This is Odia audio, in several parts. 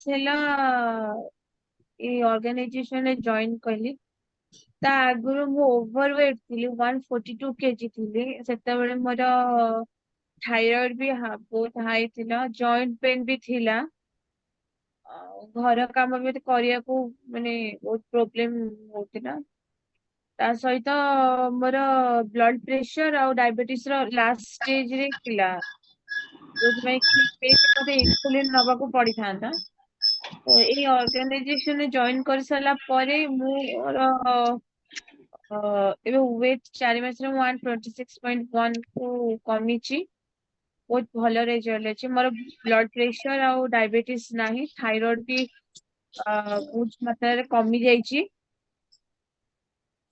ହେଲା ଏଇ ଅର୍ଗାନାଇଜେସନରେ ଜଏନ୍ କଲି। ତା ଆଗରୁ ମୁଁ ଓଭରୱେଟ୍ ଥିଲି, 142 କେଜି ଥିଲି। ସେତେବେଳେ ମୋର ଥାଇରଏଡ ବି ବହୁତ ହାଇ ଥିଲା, ଜଏଣ୍ଟ ପେନ୍ ବି ଥିଲା। ଆଉ ଘର କାମ ବି କରିବାକୁ ମାନେ ବହୁତ ପ୍ରୋବ୍ଲେମ ହଉଥିଲା। ତା ସହିତ ମୋର ବ୍ଲଡ ପ୍ରେସର ଆଉ ଡାଇବେଟିସ ର ଲାଷ୍ଟ ଷ୍ଟେଜ ରେ ଥିଲା, ଯୋଉଥିପାଇଁ କି ମତେ ଇନ୍ସୁଲିନ ନବାକୁ ପଡିଥାନ୍ତା। ତ ଏଇ ଅର୍ଗାନାଇଜେସନରେ ଜଏନ କରିସାରିଲା ପରେ ମୋର ଏବେ ୱେଟ୍ 4 ମାସରେ ମୁଁ 126.1 କୁ କମିଛି। ବହୁତ ଭଲ ରେଜଲ୍ଟ ଅଛି। ମୋର ବ୍ଲଡ ପ୍ରେସର ଆଉ ଡାଇବେଟିସ୍ ନାହିଁ, ଥାଇରଏଡ ବି ବହୁତ ମାତ୍ରାରେ କମି ଯାଇଛି।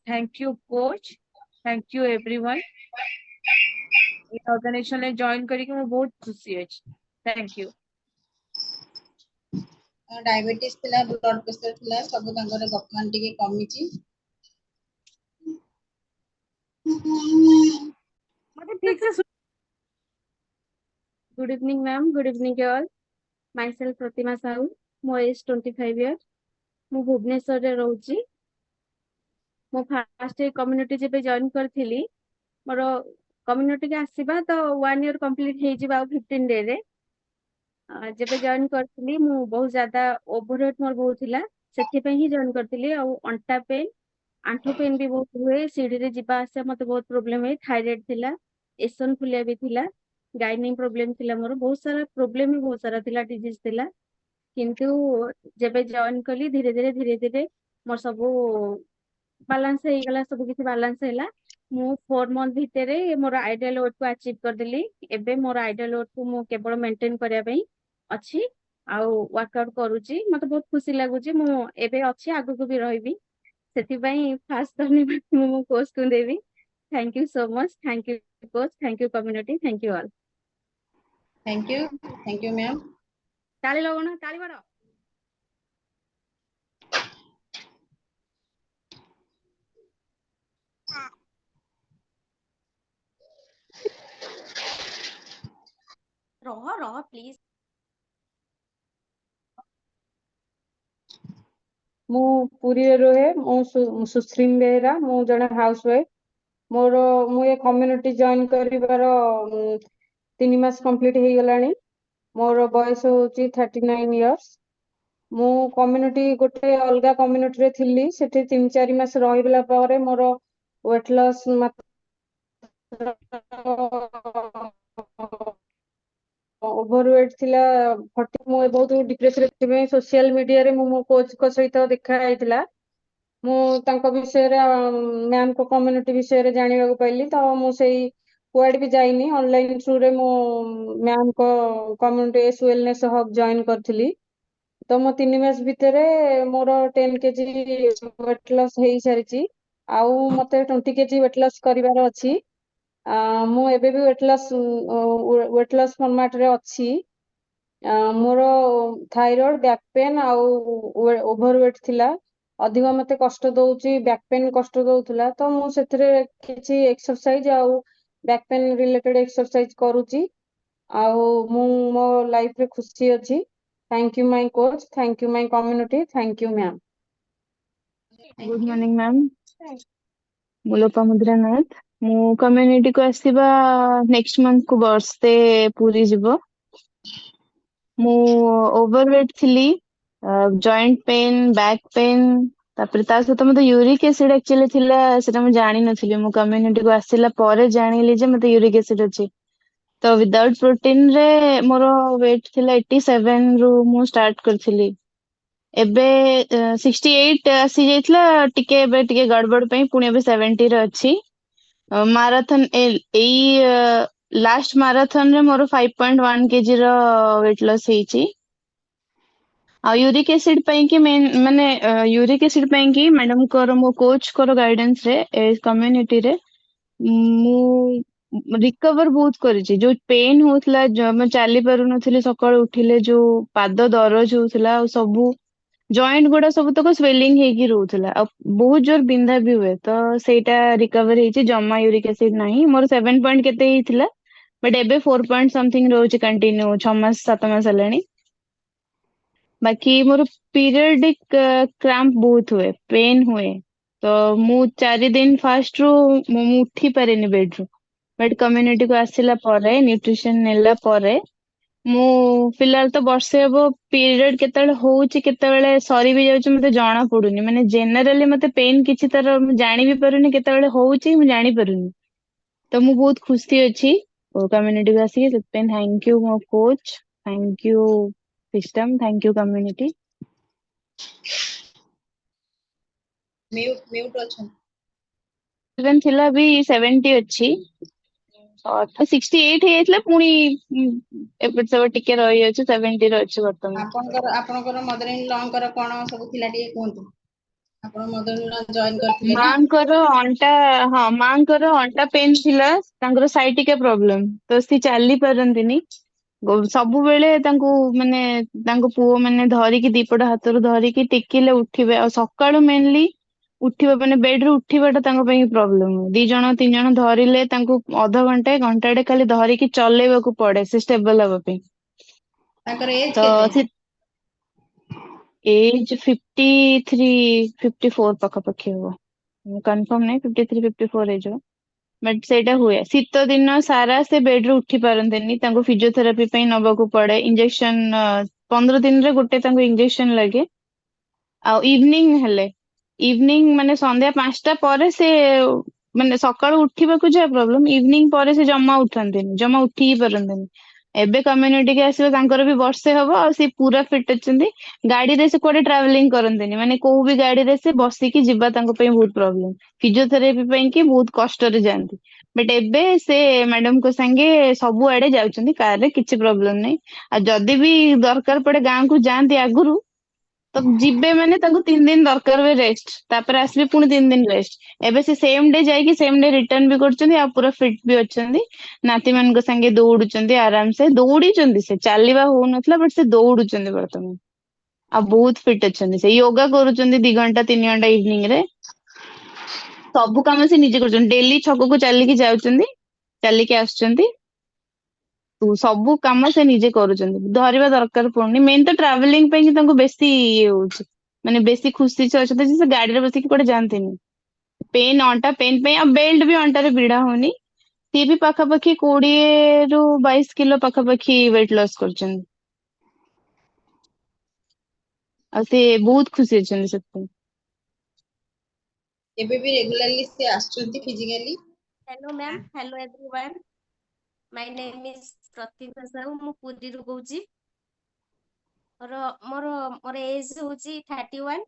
Thank you coach, thank you everyone. ये ऑर्गेनाइजेशन में जॉइन करके मैं बहुत खुशी अछि। थैंक यू। डायबिटीज थिला, ब्लड प्रेशर थिला, सब तांकर वर्तमान टिके कमिची। मतलब ठीक से good evening ma'am, good evening all. Myself Pratima Sahu, मो एज 25 इयर। मु भुवनेश्वर रे रहूची। मो फास्ट कम्युनिटी जेबे जॉइन करथिली, मोर कम्युनिटी के आसीबा तो 1 ईयर कंप्लीट हे जिबा 15 डे रे। जेबे जॉइन करथिली मु बहुत ज्यादा ओवरवेट मोर बहुत थिला, सेथि पे ही जॉइन करथिली। आ अंटा पेन, आंठू पेन भी बहुत हुए, सीढ़ी रे जिबा आसे मते बहुत प्रॉब्लम है। थायराइड थिला, एसोनफुलिया भी थिला, गाइनिंग प्रॉब्लम थिला, मोर बहुत सारा प्रॉब्लम ही बहुत सारा थिला, डिजीज थिला। किंतु जेबे जॉइन कली धीरे धीरे मोर सब बालांस हो गला, सब किसी बालांस हैला। मु 4 मंथ भितरे मोर आइडियल वेट को अचीव कर देली। एबे मोर आइडियल वेट को मु केवल मेंटेन करिया पई अछि, आउ वर्कआउट करूची। मते बहुत खुशी लागुची, मु एबे अछि, आगु को भी रहिबी। सेति पई फास्ट धन्यवाद मु कोच को देबी। Thank you so much, thank you coach, thank you community, thank you all. Thank you ma'am. ताली लगोना, ताली बड़ो। रह रह प्लीज। मु पुरी रहे, मु सुश्रीम बेहरा, मु जने हाउस वाइफ। मोर मु ये कम्युनिटी जॉइन करिवार 3 मास कंप्लीट हे गलानी। मोर बयस होची 39 इयर्स। मु कम्युनिटी गोटे अलगा कम्युनिटी रे थिली, सेठी 3-4 मास रहिबला पारे मोर वेट लॉस ओभरवेट थिला 40। मु बहुत डिप्रेशन रे, सोशल मीडिया रे मो कोच को सहित देखा आइतिला। मु तांको विषय रे मैम को कम्युनिटी विषय रे जानिबा को पाइली। तो मु सेही कुआड भी जाइनी, ऑनलाइन थ्रू रे मु मैम को community as wellness hub join करथिली। तो मो 3 मास भितरे मोर 10 केजी वेट लॉस हेई सारिची। आउ मते 20 केजी वेट लॉस करिवार अछि। मु एबे भी वेट लॉस फॉर्मेट रे अछि। मोर थायराइड, बैक पेन आउ ओभरवेट थिला। अधिक मते कष्ट दउची, बैक पेन कष्ट दउथला। तो मु सेथरे किछि एक्सरसाइज आउ बैक पेन रिलेटेड एक्सरसाइज करूची। आउ मु मो लाइफ रे खुशी अछि। थैंक you my coach, thank you my community, thank you ma'am. Good morning ma'am, मु लोपामुद्रा नाथ। मु कम्युनिटी को आसीबा नेक्स्ट मंथ को बर्षते पूरी जिवो। मु ओवरवेट थिली, जॉइंट पेन, बैक पेन, तापर ता सहित मते यूरिक एसिड एक्चुअली थिला, सेटा मु जानि नथिली। मु कम्युनिटी को आसिला परे जानिली जे मते यूरिक एसिड अछि। तो विदाउट प्रोटीन रे मोर वेट थिला 87 रु मु स्टार्ट करथिली। एबे 68 आसी जाइतला, टिके एबे टिके गड़बड़ पई पुणी एबे 70 रे अछि। माराथन एई लास्ट माराथन रे मोर 5.1 केजी रो वेट लॉस हेची। आ यूरिक एसिड पई कि मेन माने यूरिक एसिड पई कि मैडम को मो कोच को गाइडेंस रे ए कम्युनिटी रे मु रिकवर बहुत करिछि। जो पेन होतला, जो मैं चाली पारु नथिले, सकाळ उठिले जो पाद दरज होतला, सब जॉइंट गुडा सब तक स्वेलिंग हेकी रहउथला, आ बहुत जोर बिंधा भी हुए। तो सेटा रिकवर हेची, जमा यूरिक एसिड नाही। मोर 7 पॉइंट केते हितला, बट एबे 4 पॉइंट समथिंग रहउची कंटिन्यू 6 मास 7 मास हलानी। ବାକି ମୋର ପିରିୟଡିକ କ୍ରାମ୍ପ ବହୁତ ହୁଏ, ପେନ୍ ହୁଏ। ତ ମୁଁ 4 ଦିନ ଫାର୍ଷ୍ଟ ରୁ ମୁଁ ଉଠି ପାରିନି ବେଡରୁ। ବଟ୍ କମ୍ୟୁନିଟିକୁ ଆସିଲା ପରେ, ନ୍ୟୁଟ୍ରିସନ ନେଲା ପରେ ମୁଁ ଫିଲହାଲ ତ ବର୍ଷେ ହବ ପିରିୟଡ କେତେବେଳେ ହଉଛି କେତେବେଳେ ସରି ବି ଯାଉଛି ମତେ ଜଣା ପଡୁନି। ମାନେ ଜେନେରାଲି ମତେ ପେନ୍ କିଛି ତାର ମୁଁ ଜାଣି ବି ପାରୁନି କେତେବେଳେ ହଉଛି ମୁଁ ଜାଣି ପାରୁନି। ତ ମୁଁ ବହୁତ ଖୁସି ଅଛି କମ୍ୟୁନିଟିକୁ ଆସିକି। ସେଥିପାଇଁ ଥ୍ୟାଙ୍କ ୟୁ ମୋ coach, thank you system, thank you community. Mute अछन ଥିଲା ବି 70 ଅଛି, 68 ହେଇଯାଇଥିଲା ପୁଣି ଏପଟ ସେପଟ ଟିକେ ରହିଯାଉଛି, 70 ରେ ଅଛି ବର୍ତ୍ତମାନ। ଆପଣଙ୍କର ମଦର इन लॉଙ୍କର କଣ ସବୁ ଥିଲା ଟିକେ କୁହନ୍ତୁ। ଆପଣ ମଦର इन लॉ ଜଏନ୍ କରିଥିଲେ ନା? ମାଙ୍କର ଅଣ୍ଟା, ହଁ ମାଙ୍କର ଅଣ୍ଟା ପେନ୍ ଥିଲା, ତାଙ୍କର ସାଇଟିକା ପ୍ରୋବ୍ଲେମ, ତ ସେ ଚାଲି ପାରନ୍ତିନି। ସବୁବେଳେ ତାଙ୍କୁ ମାନେ ତାଙ୍କ ପୁଅ ମାନେ ଧରିକି ଦିପଟ ହାତରୁ ଧରିକି ଟେକିଲେ ଉଠିବେ। ଆଉ ସକାଳୁ ମେନଲି ଉଠିବା ମାନେ ବେଡ ରୁ ଉଠିବାଟା ତାଙ୍କ ପାଇଁ ପ୍ରୋବ୍ଲେମ। 2 ଜଣ 3 ଜଣ ଧରିଲେ ତାଙ୍କୁ ଅଧଘଣ୍ଟେ ଘଣ୍ଟାଟେ ଖାଲି ଧରିକି ଚଲେଇବାକୁ ପଡେ ସେ ଷ୍ଟେବଲ ହବା ପାଇଁ। ତାଙ୍କର ଏଜ୍ ତ କେତେ? ସେ ଏଜ 53 54 ପାଖାପାଖି ହବ, କନଫର୍ମ ନାହିଁ, 53 54 ହେଇଯିବ। ବଟ୍ ସେଇଟା ହୁଏ, ଶୀତ ଦିନ ସାରା ସେ ବେଡ ରୁ ଉଠି ପାରନ୍ତିନି, ତାଙ୍କୁ ଫିଜିଓଥେରାପି ପାଇଁ ନବାକୁ ପଡେ। ଇଞ୍ଜେକ୍ସନ 15 ଦିନରେ ଗୋଟେ ତାଙ୍କୁ ଇଞ୍ଜେକ୍ସନ ଲାଗେ। ଆଉ ଇଭିନିଂ ମାନେ ସନ୍ଧ୍ୟା 5ଟା ପରେ ସେ ମାନେ ସକାଳୁ ଉଠିବାକୁ ଯାହା ପ୍ରୋବ୍ଲେମ, ଇଭିନିଂ ପରେ ସେ ଜମା ଉଠନ୍ତିନି, ଜମା ଉଠି ହି ପାରନ୍ତିନି। ଏବେ କମ୍ୟୁନିଟିକି ଆସିବ, ତାଙ୍କର ବି ବର୍ଷେ ହବ ଆଉ ସେ ପୁରା ଫିଟ୍ ଅଛନ୍ତି। ଗାଡିରେ ସେ କୁଆଡେ ଟ୍ରାଭେଲିଂ କରନ୍ତିନି, ମାନେ କୋଉ ବି ଗାଡିରେ ସେ ବସିକି ଯିବା ତାଙ୍କ ପାଇଁ ବହୁତ ପ୍ରୋବ୍ଲେମ। ଫିଜିଓଥେରାପି ପାଇଁ କି ବହୁତ କଷ୍ଟରେ ଯାଆନ୍ତି। ବଟ୍ ଏବେ ସେ ମ୍ୟାଡାମଙ୍କ ସାଙ୍ଗେ ସବୁଆଡେ ଯାଉଛନ୍ତି, କାରରେ କିଛି ପ୍ରୋବ୍ଲେମ ନାହିଁ। ଆଉ ଯଦି ବି ଦରକାର ପଡେ ଗାଁକୁ ଯାଆନ୍ତି ଆଗରୁ, ତ ଯିବେ ମାନେ ତାଙ୍କୁ 3 ଦିନ ଦରକାର ହୁଏ ରେଷ୍ଟ, ତାପରେ ଆସିବେ ପୁଣି 3 ଦିନ ରେଷ୍ଟ। ଏବେ ସେ ସେମ ଡେ ଯାଇକି ସେମ ଡେ ରିଟର୍ନ ବି କରୁଛନ୍ତି, ଆଉ ପୁରା ଫିଟ ବି ଅଛନ୍ତି। ନାତି ମାନଙ୍କ ସାଙ୍ଗେ ଦୌଡୁଛନ୍ତି, ଆରାମସେ ଦୌଡିଛନ୍ତି, ସେ ଚାଲିବା ହଉନଥିଲା ବଟ ସେ ଦୌଡୁଛନ୍ତି ବର୍ତ୍ତମାନ। ଆଉ ବହୁତ ଫିଟ୍ ଅଛନ୍ତି, ସେ ୟୋଗା କରୁଛନ୍ତି 2 ଘଣ୍ଟା 3 ଘଣ୍ଟା ଇଭିନିଂ ରେ। ସବୁ କାମ ସେ ନିଜେ କରୁଛନ୍ତି, ଡେଲି ଛକକୁ ଚାଲିକି ଯାଉଛନ୍ତି, ଚାଲିକି ଆସୁଛନ୍ତି। ସବୁ କାମ ସେ ନିଜେ କରୁଛନ୍ତି, ଧରିବା ଦରକାର ପଡୁନି। ମେନ୍ ତ ଟ୍ରାଭେଲିଂ ପାଇଁ କି ତାଙ୍କୁ ବେଶୀ ଇଏ ହଉଛି, ମାନେ ବେଶୀ ଖୁସି ସେ ଅଛନ୍ତି ଯେ ସେ ଗାଡିରେ ବସିକି କୁଆଡେ ଯାଆନ୍ତିନି। ପେନ୍, ଅଣ୍ଟା ପେନ୍ ପାଇଁ ଆଉ ବେଲ୍ଟ ବି ଅଣ୍ଟାରେ ଭିଡା ହଉନି। ସିଏ ବି ପାଖାପାଖି 20 ରୁ 22 କିଲୋ ପାଖାପାଖି ୱେଟ ଲସ୍ କରୁଛନ୍ତି। ଆଉ ସେ ବହୁତ ଖୁସି ଅଛନ୍ତି ସେଥିପାଇଁ। ଏବେ ବି ରେଗୁଲାରଲି ସେ ଆସୁଛନ୍ତି physically? Hello ma'am, hello everyone. My name is Pratibha Sahu, ମୁଁ ପୁରୀରୁ କହୁଛି। ମୋର ମୋର ମୋର ଏଜ ହଉଛି 31।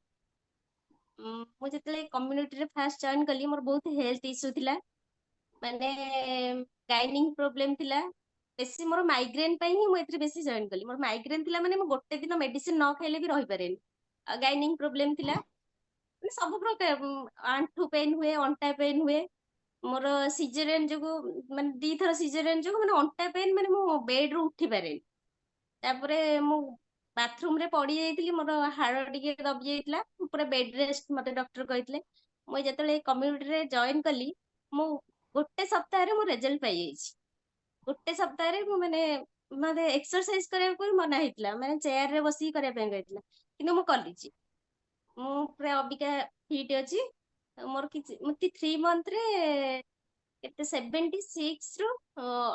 ମୁଁ ଯେତେବେଳେ କମ୍ୟୁନିଟିରେ ଫାଷ୍ଟ ଜଏନ୍ କଲି, ମୋର ବହୁତ ହେଲ୍ଥ ଇସ୍ୟୁ ଥିଲା, ମାନେ ଗାଇନିଂ ପ୍ରୋବ୍ଲେମ ଥିଲା ବେଶୀ। ମୋର ମାଇଗ୍ରେନ ପାଇଁ ହିଁ ମୁଁ ଏଥିରେ ବେଶୀ ଜଏନ୍ କଲି। ମୋର ମାଇଗ୍ରେନ ଥିଲା ମାନେ ମୁଁ ଗୋଟେ ଦିନ ମେଡିସିନ ନ ଖାଇଲେ ବି ରହିପାରେନି। ଆଉ ଗାଇନିଂ ପ୍ରୋବ୍ଲେମ ଥିଲା, ମାନେ ସବୁ ପ୍ରକାର ଆଣ୍ଠୁ ପେନ୍ ହୁଏ, ଅଣ୍ଟା ପେନ୍ ହୁଏ। ମୋର ସିଜରିଆନ ଯୋଗୁ, ମାନେ 2 ଥର ସିଜରିଆନ ଯୋଗୁ ମାନେ ଅଣ୍ଟା ପେନ୍, ମାନେ ମୁଁ ବେଡ ରୁ ଉଠି ପାରେନି। ତାପରେ ମୁଁ ବାଥରୁମ ରେ ପଡି ଯାଇଥିଲି, ମୋର ହାଡ ଟିକେ ଦବି ଯାଇଥିଲା, ପୁରା ବେଡ ରେଷ୍ଟ ମତେ ଡକ୍ଟର କହିଥିଲେ। ମୁଁ ଯେତେବେଳେ କମ୍ୟୁନିଟିରେ ଜଏନ୍ କଲି, ମୁଁ ଗୋଟେ ସପ୍ତାହରେ ମୁଁ ରେଜଲ୍ଟ ପାଇଯାଇଛି। ଗୋଟେ ସପ୍ତାହରେ ମୁଁ ମାନେ ମତେ ଏକ୍ସରସାଇଜ କରିବାକୁ ବି ମନା ହେଇଥିଲା, ମାନେ ଚେୟାର ରେ ବସିକି କରିବା ପାଇଁ କହିଥିଲା, କିନ୍ତୁ ମୁଁ କଲିଛି। ମୁଁ ପୁରା ଅବିକା ଫିଟ୍ ଅଛି। ମୋର କିଛି 3 ମନ୍ଥରେ କେତେ 76 ରୁ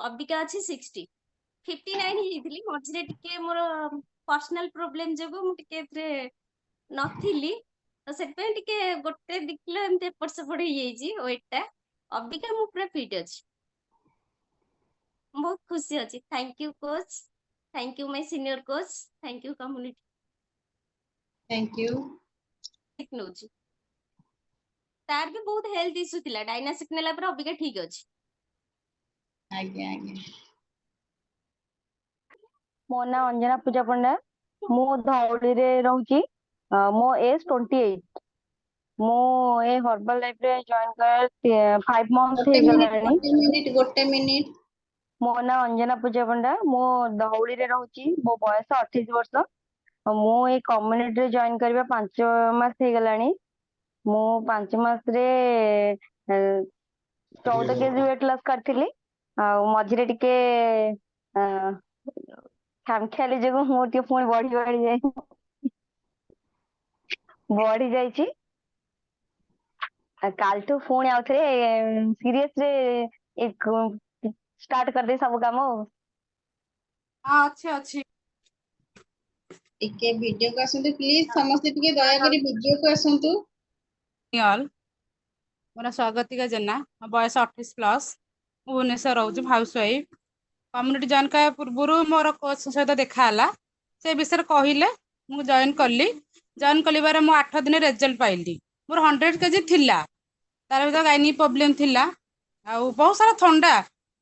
ଅବିକା ଅଛି 60। 59 ହେଇଥିଲି, ମଝିରେ ଟିକେ ମୋର ପର୍ସନାଲ ପ୍ରୋବ୍ଲେମ ଯୋଗୁ ମୁଁ ଟିକେ ଏଥିରେ ନଥିଲି, ତ ସେଥିପାଇଁ ଟିକେ 1-2 କିଲୋ ଏମିତି ଏପଟ ସେପଟ ହେଇଯାଇଛି ୱେଟ ଟା। ଅବିକା ମୁଁ ପୁରା ଫିଟ୍ ଅଛି, ମୁଁ ବହୁତ ଖୁସି ଅଛି। Thank you coach, thank you my senior coach, thank you community. Thank you. ନଉଛି, ତାର ବି ବହୁତ ହେଲ୍ଥ ଇସ୍ୟୁ ଥିଲା, ଡାଇନାସିକ ନେଲା ପରେ ଅବିକା ଠିକ ଅଛି। आज्ञा आज्ञा। ମୋ ନାଁ ଅଞ୍ଜନା ପୂଜା ପଣ୍ଡା, ମୁଁ ଧଉଳିରେ ରହୁଛି। ମୋ ଏଜ 28। ମୁଁ ଏ ହର୍ବାଲ ଲାଇଫ ରେ ଜଏନ କର 5 ମନ୍ଥ ହେଇଗଲାଣି। ଗୋଟେ ମିନିଟ। ମୋ ନାଁ ଅଞ୍ଜନା ପୂଜା ପଣ୍ଡା, ମୁଁ ଧଉଳିରେ ରହୁଛି, ମୋ ବୟସ 28 ବର୍ଷ। ମୁଁ ଏଇ କମ୍ୟୁନିଟିରେ ଜଏନ କରିବା 5 ମାସ ହେଇଗଲାଣି। ମୁଁ 5 ମାସରେ 14 କେଜି ୱେଟ ଲସ୍ କରିଥିଲି। ଆଉ ମଝିରେ ଟିକେ ଖାମଖିଆଲି ଯୋଗୁ ମୁଁ ଟିକେ ପୁଣି ବଢି ଯାଏ। ବଢି ଯାଇଛି। କାଲିଠୁ ପୁଣି ଆଉଥରେ ସିରିୟସ ରେ ଷ୍ଟାର୍ଟ କରିଦେଇ ସବୁ କାମ ଆଉ। ହଁ ଅଛି। ଟିକେ ଭିଡିଓକୁ ଆସନ୍ତୁ ପ୍ଲିଜ, ସମସ୍ତେ ଟିକେ ଦୟାକରି ଭିଡିଓକୁ ଆସନ୍ତୁ। ଅଲ୍ ମୋର ସ୍ୱାଗତିକା ଜେନା, ମୋ ବୟସ 28 ପ୍ଲସ୍, ମୁଁ ଭୁବନେଶ୍ୱର ରହୁଛି, ହାଉସ୍ ୱାଇଫ୍। କମ୍ୟୁନିଟି ଜଏନ୍ କରିବା ପୂର୍ବରୁ ମୋର କୋଚ୍ ସହିତ ଦେଖା ହେଲା, ସେ ବିଷୟରେ କହିଲେ, ମୁଁ ଜଏନ୍ କଲି। ଜଏନ୍ କରିବାରେ ମୁଁ 8 ଦିନ ରେଜଲ୍ଟ ପାଇଲି। ମୋର 100 kg ଥିଲା, ତାର ଭିତରେ ଗାଇନିକ୍ ପ୍ରୋବ୍ଲେମ୍ ଥିଲା, ଆଉ ବହୁତ ସାରା ଥଣ୍ଡା,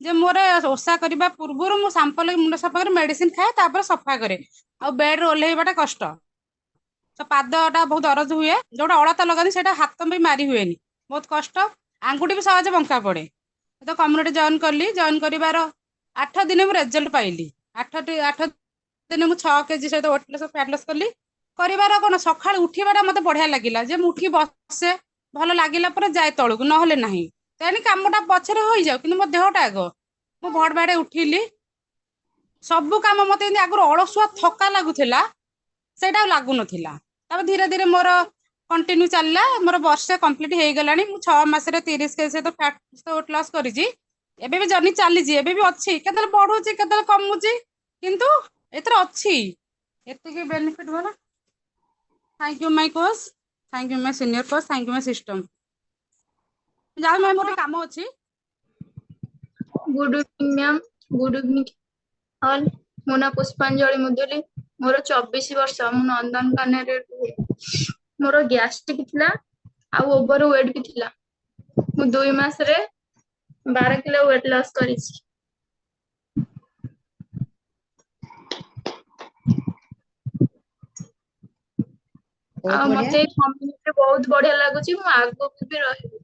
ଯେ ମୋର ଓଷା କରିବା ପୂର୍ବରୁ ମୁଁ ସାମ୍ପଲ୍ ମୁଣ୍ଡ ସଫା କରି ମେଡିସିନ ଖାଏ, ତାପରେ ସଫା କରେ, ଆଉ ବେଡ୍ ରୁ ଓହ୍ଲେଇବାଟା କଷ୍ଟ। ପାଦଟା ବହୁତ ଦରଜ ହୁଏ, ଯୋଉଟା ଅଳତା ଲଗାନ୍ତି ସେଇଟା ହାତ ବି ମାରି ହୁଏନି, ବହୁତ କଷ୍ଟ, ଆଙ୍ଗୁଠି ବି ସହଜେ ବଙ୍କା ପଡେ। ତ କମ୍ୟୁନିଟି ଜଏନ୍ କଲି, ଜଏନ୍ କରିବାର 8 ଦିନେ ମୁଁ ରେଜଲ୍ଟ ପାଇଲି। 8 ଦିନେ ମୁଁ 6 kg ସହିତ ୱେଟ୍ ଲସ୍ ଫ୍ୟାଟ୍ ଲସ୍ କଲି। କରିବାର କଣ, ସକାଳୁ ଉଠିବାଟା ମତେ ବଢିଆ ଲାଗିଲା, ଯେ ମୁଁ ଉଠି ବସେ, ଭଲ ଲାଗିଲା ପରେ ଯାଏ ତଳକୁ, ନହେଲେ ନାହିଁ। ତେଣୁ କାମଟା ପଛରେ ହୋଇଯାଉ, କିନ୍ତୁ ମୋ ଦେହଟା ଆଗ। ମୁଁ ଭୋର ବାଡେ ଉଠିଲି, ସବୁ କାମ ମତେ ଏମିତି ଆଗରୁ ଅଳସୁଆ ଥକା ଲାଗୁଥିଲା, ସେଇଟା ଆଉ ଲାଗୁନଥିଲା। ତାପରେ ଧୀରେ ଧୀରେ ମୋର କଣ୍ଟିନ୍ୟୁ ଚାଲିଲା, ମୋର ବର୍ଷେ କମ୍ପ୍ଲିଟ ହେଇଗଲାଣି। ମୁଁ 6 ମାସରେ 30 kg ସହିତ ଫ୍ୟାଟ୍ ୱେଟ୍ ଲସ୍ କରିଛି। ଏବେ ବି ଜର୍ଣ୍ଣି ଚାଲିଛି, ଏବେ ବି ଅଛି, କେତେବେଳେ ବଢୁଛି କେତେବେଳେ କମୁଛି, କିନ୍ତୁ ଏଥିରେ ଅଛି ଏତିକି ବେନିଫିଟ୍। ଭଲ, thank you my coach, thank you my senior coach, thank you my system. ଯାଉ ମ୍ୟାମ୍, ମୋର କାମ ଅଛି। Good evening ma'am, good evening all. ମୋ ନାଁ ପୁଷ୍ପାଞ୍ଜଳି ମୁଦୁଲି, ମୋର 24 ବର୍ଷ, ମୁଁ ନନ୍ଦନକାନନରେ ରୁହେ। ମୋର ଗ୍ୟାଷ୍ଟ୍ରିକ୍ ଥିଲା ଆଉ ଓଭର ୱେଟ୍ ବି ଥିଲା। ମୁଁ 2 ମାସରେ 12 କିଲୋ ୱେଟ୍ ଲସ୍ କରିଛି। ବହୁତ ଆଉ ବଢିଆ। ମତେ ଏଇ କମ୍ୟୁନିଟି ବହୁତ ବଢିଆ ଲାଗୁଛି, ମୁଁ ଆଗକୁ ବି ରହିବି।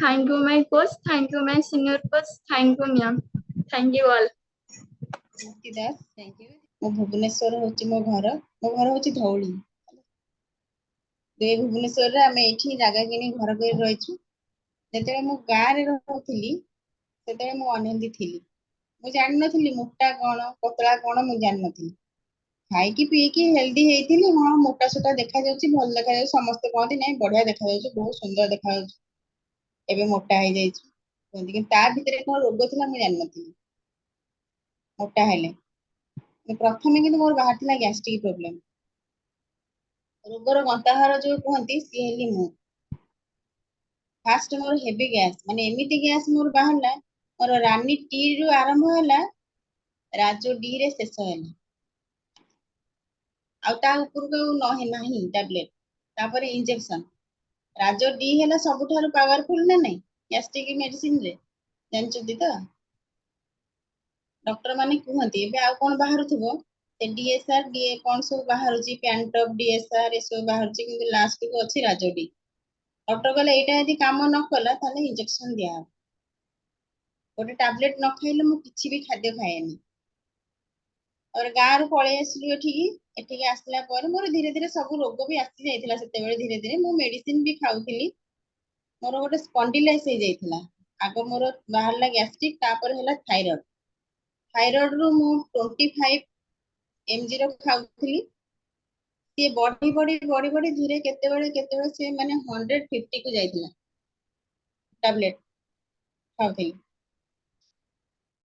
Thank you my coach, thank you my senior coach, thank you ma'am, thank you all. Thank you. ମୁଁ ଭୁବନେଶ୍ୱର ହଉଛି ମୋ ଘର ହଉଛି ଧଉଳି। ଭୁବନେଶ୍ୱରରେ ଆମେ ଏଇଠି ଜାଗା କିଣି ଘର କରି ରହିଛୁ। ଯେତେବେଳେ ମୁଁ ଗାଁରେ ରହୁଥିଲି, ସେତେବେଳେ ମୁଁ ଅନହେଲ୍ଦି ଥିଲି। ମୁଁ ଜାଣିନଥିଲି ମୋଟା କଣ ପତଳା କଣ, ମୁଁ ଜାଣିନଥିଲି। ଖାଇକି ପିଇକି ହେଲ୍ଦି ହେଇଥିଲି, ହଁ ମୋଟା ସୋଟା ଦେଖାଯାଉଛି, ଭଲ ଦେଖାଯାଉଛି, ସମସ୍ତେ କହନ୍ତି ନାଇଁ ବଢିଆ ଦେଖାଯାଉଛି, ବହୁତ ସୁନ୍ଦର ଦେଖାଯାଉଛି, ଏବେ ମୋଟା ହେଇଯାଇଛି କୁହନ୍ତି। କିନ୍ତୁ ତା ଭିତରେ କଣ ରୋଗ ଥିଲା ମୁଁ ଜାଣିନଥିଲି। ମୋଟା ହେଲେ ପ୍ରଥମେ କିନ୍ତୁ ମୋର ବାହାରିଥିଲା ଗ୍ୟାଷ୍ଟ୍ରିକ୍ ପ୍ରୋବ୍ଲେମ୍। ରୋଗର ଗନ୍ତାହାର ଯୋଉ କୁହନ୍ତି, ସିଏ ହେଲି ମୁଁ। ଫାଷ୍ଟ ମୋର ହେଭି ଗ୍ୟାସ୍, ମାନେ ଏମିତି ଗ୍ୟାସ୍ ମୋର ବାହାରିଲା, ମୋର ରାନୀ ଟି ରୁ ଆରମ୍ଭ ହେଲା, ରାଜ ଡି ରେ ଶେଷ ହେଲା, ଆଉ ତା ଉପରକୁ ନାହିଁ ଟ୍ୟାବଲେଟ, ତାପରେ ଇଞ୍ଜେକ୍ସନ। ରାଜ ଡି ହେଲା ସବୁଠାରୁ ପାୱାରଫୁଲ ନା ନାଇଁ ଗ୍ୟାଷ୍ଟ୍ରିକ୍ ମେଡିସିନ ରେ, ଜାଣିଛନ୍ତି ତ? ଡକ୍ଟର ମାନେ କୁହନ୍ତି ଏବେ ଆଉ କଣ ବାହାରୁଥିବ, ସେ ଡିଏସ୍ଆର ଡିଏ କଣ ସବୁ ବାହାରୁଛି, ପ୍ୟାଣ୍ଟପ୍ ଡିଏସ୍ଆର ଏସବୁ ବାହାରୁଛି, କିନ୍ତୁ ଲାଷ୍ଟକୁ ଅଛି ରାଜ ଡି। ଡକ୍ଟର କହିଲେ ଏଇଟା ଯଦି କାମ ନ କଲା ତାହେଲେ ଇଞ୍ଜେକ୍ସନ ଦିଆହବ। ଗୋଟେ ଟାବଲେଟ ନ ଖାଇଲେ ମୁଁ କିଛି ବି ଖାଦ୍ୟ ଖାଏନି। ତାପରେ ଗାଁରୁ ପଳେଇ ଆସିଲୁ ଏଠିକି ଆସିଲା ପରେ ମୋର ଧୀରେ ଧୀରେ ସବୁ ରୋଗ ବି ଆସି ଯାଇଥିଲା। ସେତେବେଳେ ଧୀରେ ଧୀରେ ମୁଁ ମେଡିସିନ ବି ଖାଉଥିଲି। ମୋର ଗୋଟେ ସ୍ପଣ୍ଡିଲାଇସ୍ ହେଇଯାଇଥିଲା। ଆଗ ମୋର ବାହାରିଲା ଗ୍ୟାଷ୍ଟ୍ରିକ୍, ତାପରେ ହେଲା ଥାଇରଏଡ୍। ଥାଇରଏଡ୍ ରୁ ମୁଁ 25 mg ର ଖାଉଥିଲି, ସିଏ ବଢି ଧୀରେ କେତେବେଳେ ସେ ମାନେ 150 କୁ ଯାଇଥିଲା ଟାବଲେଟ ଖାଉଥିଲି।